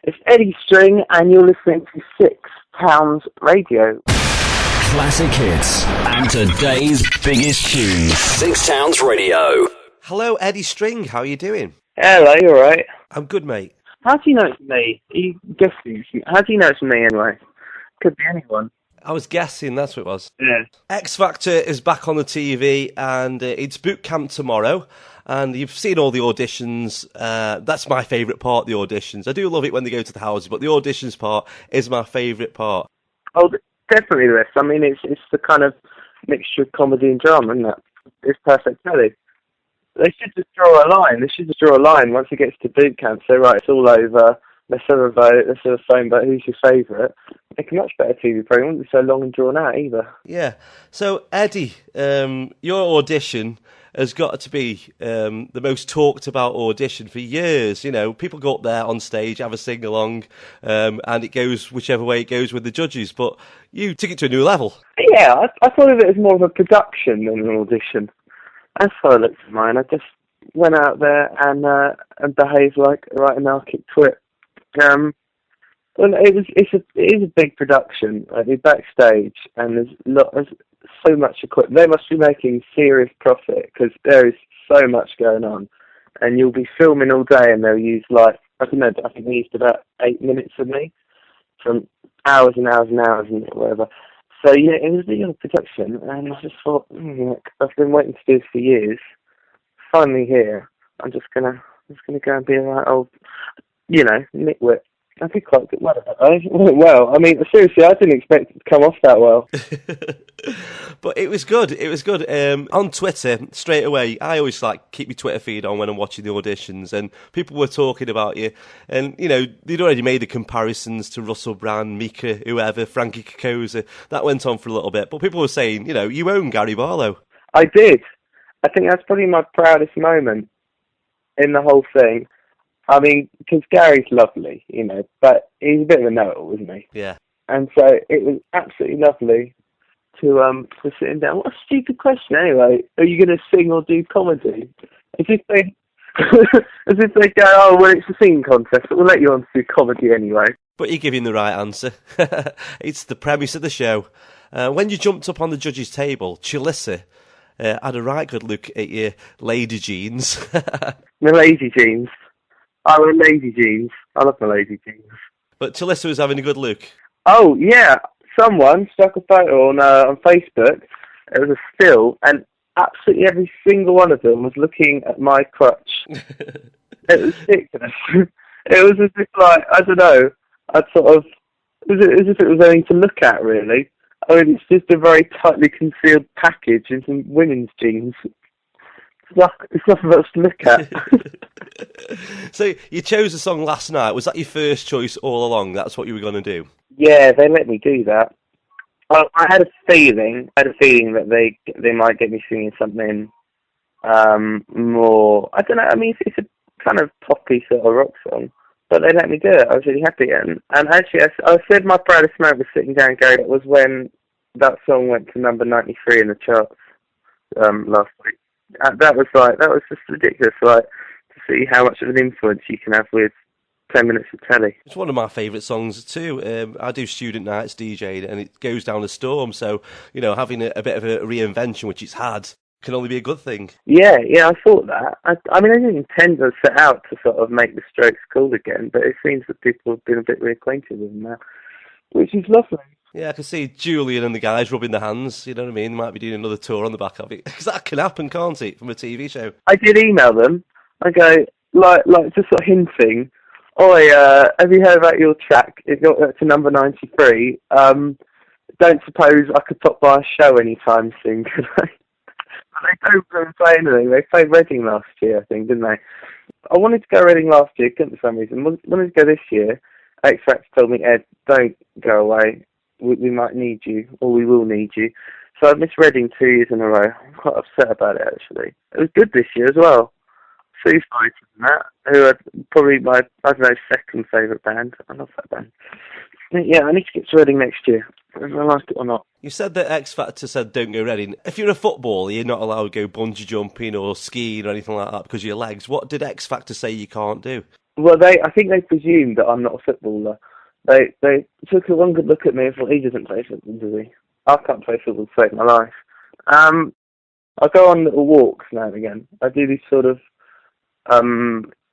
It's Eddy String, and you're listening to 6 Towns Radio. Classic hits and today's biggest tunes. 6 Towns Radio. Hello, Eddy String. How are you doing? Hello, you alright? I'm good, mate. How do you know it's me? You guessing? How do you know it's me anyway? Could be anyone. I was guessing, that's what it was. Yeah. X Factor is back on the TV, and it's boot camp tomorrow. And you've seen all the auditions. That's my favourite part, the auditions. I do love it when they go to the houses, but the auditions part is my favourite part. Oh, definitely this. I mean, it's the kind of mixture of comedy and drama, isn't it? It's perfect telly. They should just draw a line. They should just draw a line once it gets to boot camp. Say, right, it's all over. Let's have a vote. Let's have a phone vote. Who's your favourite? Make a much better TV program. It wouldn't be so long and drawn out either. Yeah. So, Eddie, your audition has got to be the most talked about audition for years. You know, people go up there on stage, have a sing along, and it goes whichever way it goes with the judges. But you took it to a new level. Yeah, I thought of it as more of a production than an audition. That's how I looked at mine. I just went out there and behaved like a right anarchic twit. Well, it is a big production. You're backstage, and there's so much equipment. They must be making serious profit because there is so much going on, and you'll be filming all day, and they'll use I think they used about 8 minutes of me from hours and hours and hours and whatever. So yeah, it was a big production, and I just thought, I've been waiting to do this for years. Finally here, I'm just gonna go and be a right old, nitwit. I did quite good. Well, I mean, seriously, I didn't expect it to come off that well. But it was good. It was good. On Twitter, straight away, I always keep my Twitter feed on when I'm watching the auditions, and people were talking about you. And, they'd already made the comparisons to Russell Brand, Mika, whoever, Frankie Kokoza. That went on for a little bit. But people were saying, you own Gary Barlow. I did. I think that's probably my proudest moment in the whole thing. I mean, because Gary's lovely, but he's a bit of a know-it-all, isn't he? Yeah. And so it was absolutely lovely to sit him down. What a stupid question, anyway. Are you going to sing or do comedy? As if they go, oh, well, it's a singing contest, but we'll let you on to do comedy anyway. But you're giving the right answer. It's the premise of the show. When you jumped up on the judges' table, Chalissa had a right good look at your lady jeans. My lady jeans. I wear lady jeans. I love my lady jeans. But Chalissa was having a good look. Oh, yeah. Someone stuck a photo on Facebook. It was a still, and absolutely every single one of them was looking at my crutch. It was ridiculous. It was as if, I don't know, as if it was anything to look at, really. I mean, it's just a very tightly concealed package in some women's jeans. It's nothing else to look at. So you chose a song last night. Was that your first choice all along? That's what you were going to do? Yeah, they let me do that. I had a feeling that they might get me singing something more. I don't know. I mean, it's a kind of poppy sort of rock song, but they let me do it. I was really happy, and actually, I said my proudest moment was sitting down, Gary. It was when that song went to number 93 in the charts last week. That was just ridiculous, to see how much of an influence you can have with 10 minutes of telly. It's one of my favourite songs too. I do student nights DJing, and it goes down a storm, so, having a bit of a reinvention, which it's had, can only be a good thing. Yeah, I thought that. I mean, I didn't intend to set out to sort of make the Strokes cool again, but it seems that people have been a bit reacquainted with them now, which is lovely. Yeah, I can see Julian and the guys rubbing their hands, you know what I mean? They might be doing another tour on the back of it. Because that can happen, can't it, from a TV show? I did email them. I go, just sort of hinting, have you heard about your track? It got to number 93. Don't suppose I could pop by a show anytime soon, could I? They don't play anything. They played Reading last year, I think, didn't they? I wanted to go Reading last year, couldn't for some reason. Wanted to go this year. X Factor told me, Ed, don't go away. We might need you, or we will need you. So I've missed Reading 2 years in a row. I'm quite upset about it, actually. It was good this year as well. Foo Fighters and that, who are probably my, second favourite band. I love that band. Yeah, I need to get to Reading next year, whether I like it or not. You said that X Factor said don't go Reading. If you're a footballer, you're not allowed to go bungee jumping or skiing or anything like that because of your legs. What did X Factor say you can't do? Well, I think they presumed that I'm not a footballer. They took a one good look at me and thought, he doesn't play football, does he? I can't play football to save my life. I go on little walks now and again. I do these sort of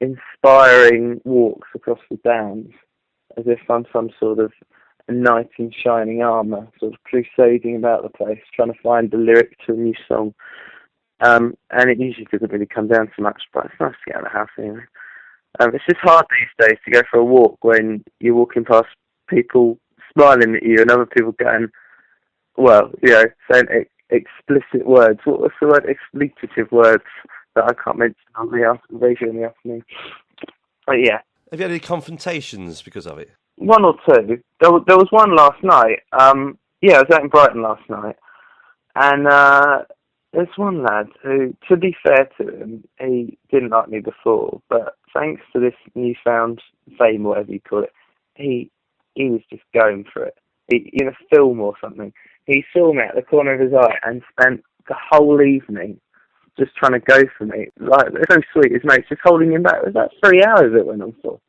inspiring walks across the downs, as if I'm some sort of knight in shining armour, sort of crusading about the place, trying to find the lyric to a new song. And it usually doesn't really come down to much, but it's nice to get out of the house anyway. It's just hard these days to go for a walk when you're walking past people smiling at you and other people going, well, saying explicit words. What's the word? Expletive words that I can't mention on the radio in the afternoon. But yeah. Have you had any confrontations because of it? One or two. There was one last night. I was out in Brighton last night, and there's one lad who, to be fair to him, he didn't like me before, but thanks to this newfound fame, whatever you call it, he was just going for it. In a film or something, he saw me at the corner of his eye and spent the whole evening just trying to go for me. Like, it's so sweet, his mate's just holding him back. It was about 3 hours it went on for.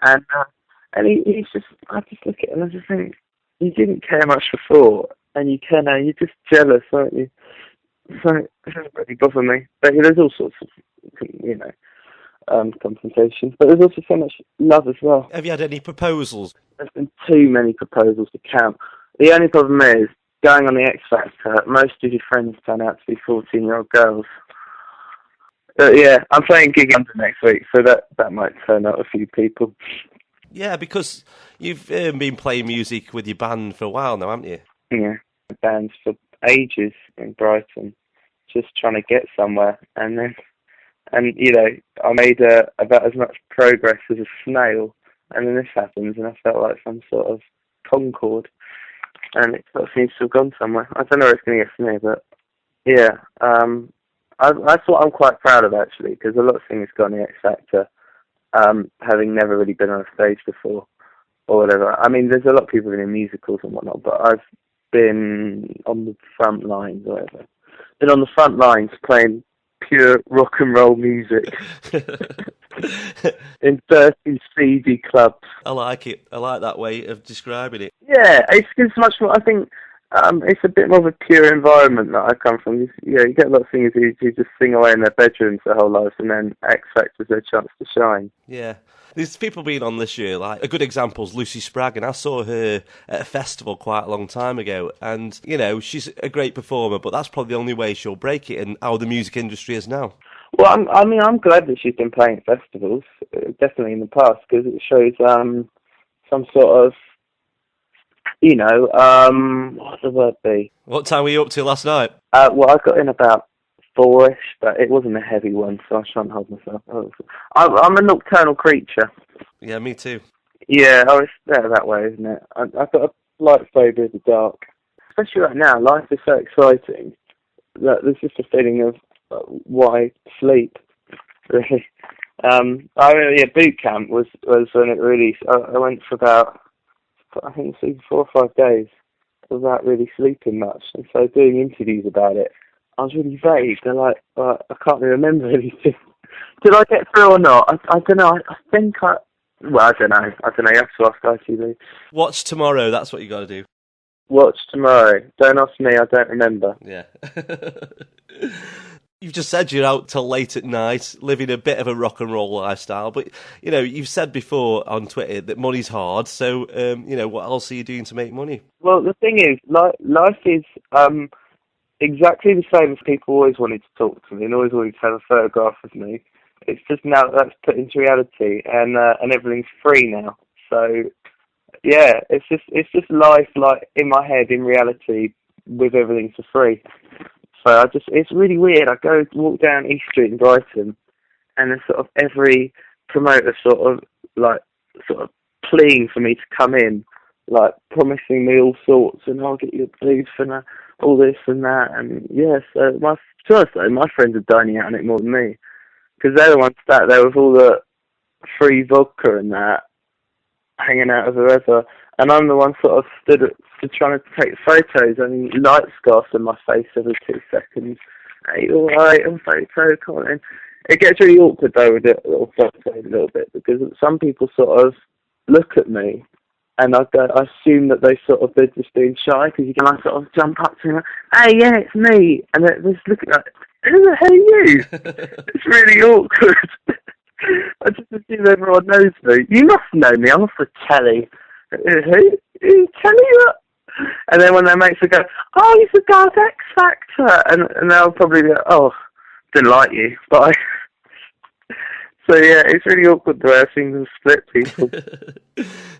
And he's just, I just look at him and I just think, you didn't care much before, and you care now, you're just jealous, aren't you? So it doesn't really bother me. But there's all sorts of, confrontations. But there's also so much love as well. Have you had any proposals? There's been too many proposals to count. The only problem is, going on the X Factor, most of your friends turn out to be 14-year-old girls. But yeah, I'm playing Gig Under next week, so that might turn out a few people. Yeah, because you've been playing music with your band for a while now, haven't you? Yeah, bands for ages in Brighton, just trying to get somewhere, I made about as much progress as a snail, and then this happens, and I felt like some sort of Concorde, and it sort of seems to have gone somewhere. I don't know where it's going to get from here, but yeah, that's what I'm quite proud of, actually, because a lot of singers go on the X Factor, having never really been on a stage before, or whatever. I mean, there's a lot of people in musicals and whatnot, but I've been on the front lines, or whatever. Been on the front lines playing pure rock and roll music in 30 CD clubs. I like it. I like that way of describing it. Yeah, it's much more, I think, it's a bit more of a pure environment that I come from. You get a lot of singers who just sing away in their bedrooms their whole lives, and then X Factor's their chance to shine. Yeah. There's people being on this year, like, a good example is Lucy Spragg, and I saw her at a festival quite a long time ago, and, she's a great performer, but that's probably the only way she'll break it in how the music industry is now. Well, I'm glad that she's been playing at festivals, definitely in the past, because it shows some sort of, what's the word be? What time were you up to last night? Well, I got in about 4-ish, but it wasn't a heavy one, so I shan't hold myself. I'm a nocturnal creature. Yeah, me too. Yeah, it's better that way, isn't it? I've got a light phobia of the dark. Especially right now, life is so exciting that there's just a feeling of why sleep, really. Boot camp was when it released. I went for about, I think it was 4 or 5 days without really sleeping much, and so doing interviews about it, I was really vague. They're like, I can't really remember anything. Did I get through or not? I don't know. I think I don't know. You have to ask ITV. Watch tomorrow. That's what you got to do. Watch tomorrow. Don't ask me. I don't remember. Yeah. You've just said you're out till late at night, living a bit of a rock and roll lifestyle. But, you've said before on Twitter that money's hard. So, what else are you doing to make money? Well, the thing is, life is exactly the same as people always wanted to talk to me and always wanted to have a photograph of me. It's just now that's put into reality, and everything's free now. So yeah, it's just life, like, in my head, in reality, with everything for free. So it's really weird. I walk down East Street in Brighton, and there's sort of every promoter sort of pleading for me to come in, like promising me all sorts, and I'll get you a booth and all this and that, and yeah. So my friends are dining out on it more than me, because they're the ones sat there with all the free vodka and that, hanging out with whoever, and I'm the one sort of stood trying to take photos, and light scarfs in my face every 2 seconds. Hey, all right, I'm photo, come on in. It gets really awkward though with it, or frustrated a little bit, because some people sort of look at me, and I assume that they're just being shy, because you can like sort of jump up to them, hey, yeah, it's me, and they're just looking like, who the hell are you? It's really awkward. I just assume everyone knows me. You must know me. I'm off the telly. Who? Who's telling you that? And then when their mates will go, oh, he's the guy with X Factor, and they'll probably be like, oh, didn't like you, bye. So yeah, it's really awkward the way I seem to split people.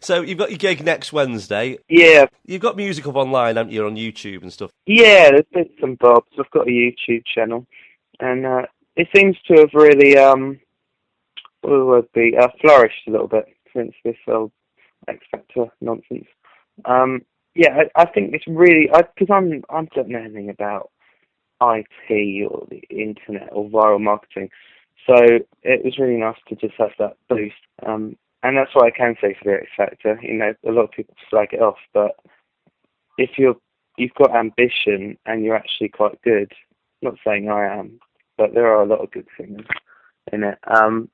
So you've got your gig next Wednesday. Yeah. You've got music up online, haven't you, on YouTube and stuff? Yeah, there's bits and bobs. I've got a YouTube channel, and it seems to have really, what would the word be, flourished a little bit since this old X Factor nonsense. Yeah, I think it's really, because I don't know anything about IT or the internet or viral marketing, so it was really nice to just have that boost. And that's what I can say for the X Factor. You know, a lot of people slag it off, but if you've got ambition and you're actually quite good, not saying I am, but there are a lot of good singers in it.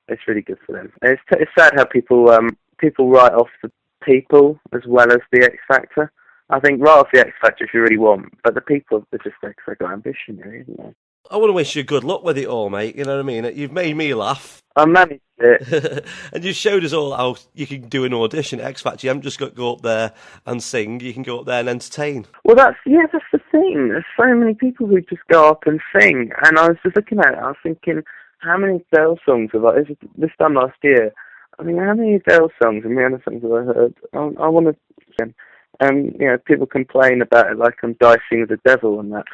It's really good for them. And it's sad how people write off the people as well as the X Factor. I think write off the X Factor if you really want, but the people are just like they got ambition, really, isn't they? I want to wish you good luck with it all, mate. You know what I mean? You've made me laugh. I managed it. And you showed us all how you can do an audition at X Factor. You haven't just got to go up there and sing. You can go up there and entertain. Well, that's the thing. There's so many people who just go up and sing. And I was just looking at it. I was thinking, how many Adele songs have I... This time last year, I mean, how many Adele songs and Rihanna songs have I heard? I want to sing. You know, people complain about it like I'm dicing with the devil and that.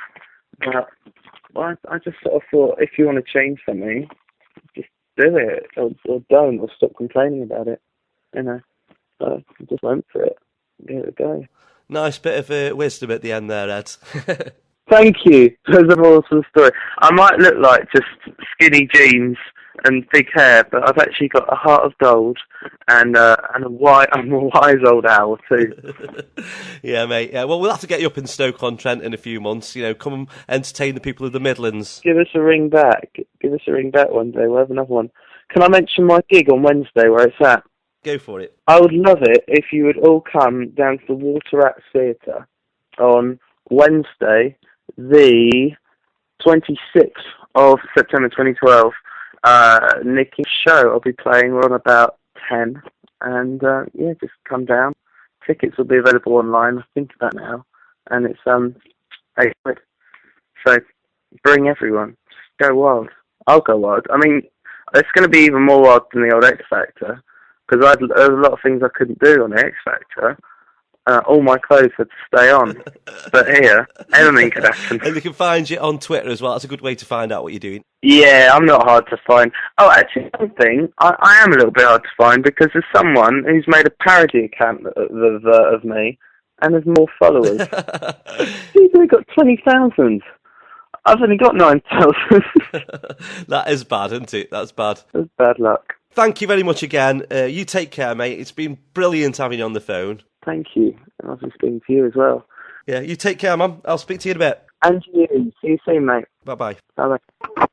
But well, I just sort of thought, if you want to change something, just do it, or don't, or stop complaining about it. You know, so I just went for it. Give it a go. Nice bit of wisdom at the end there, Ed. Thank you. There's a moral to the story. I might look like just skinny jeans and big hair, but I've actually got a heart of gold and I'm a wise old owl too. Yeah, mate. Yeah, well, we'll have to get you up in Stoke-on-Trent in a few months. You know, come and entertain the people of the Midlands. Give us a ring back. Give us a ring back one day. We'll have another one. Can I mention my gig on Wednesday where it's at? Go for it. I would love it if you would all come down to the Water Rats Theatre on Wednesday, the 26th of September 2012. Nicky's show. I'll be playing. We're on about 10. And yeah, just come down. Tickets will be available online. I think about now. And it's £8. So bring everyone. Just go wild. I'll go wild. I mean, it's going to be even more wild than the old X Factor, because there were a lot of things I couldn't do on the X Factor. All my clothes had to stay on. But here, anything could happen. And they can find you on Twitter as well. That's a good way to find out what you're doing. Yeah, I'm not hard to find. Oh, actually, one thing, I am a little bit hard to find, because there's someone who's made a parody account of me, and there's more followers. He's only got 20,000. I've only got 9,000. That is bad, isn't it? That's bad. That's bad luck. Thank you very much again. You take care, mate. It's been brilliant having you on the phone. Thank you. And I've been speaking to you as well. Yeah, you take care, man. I'll speak to you in a bit. And you. See you soon, mate. Bye-bye. Bye-bye.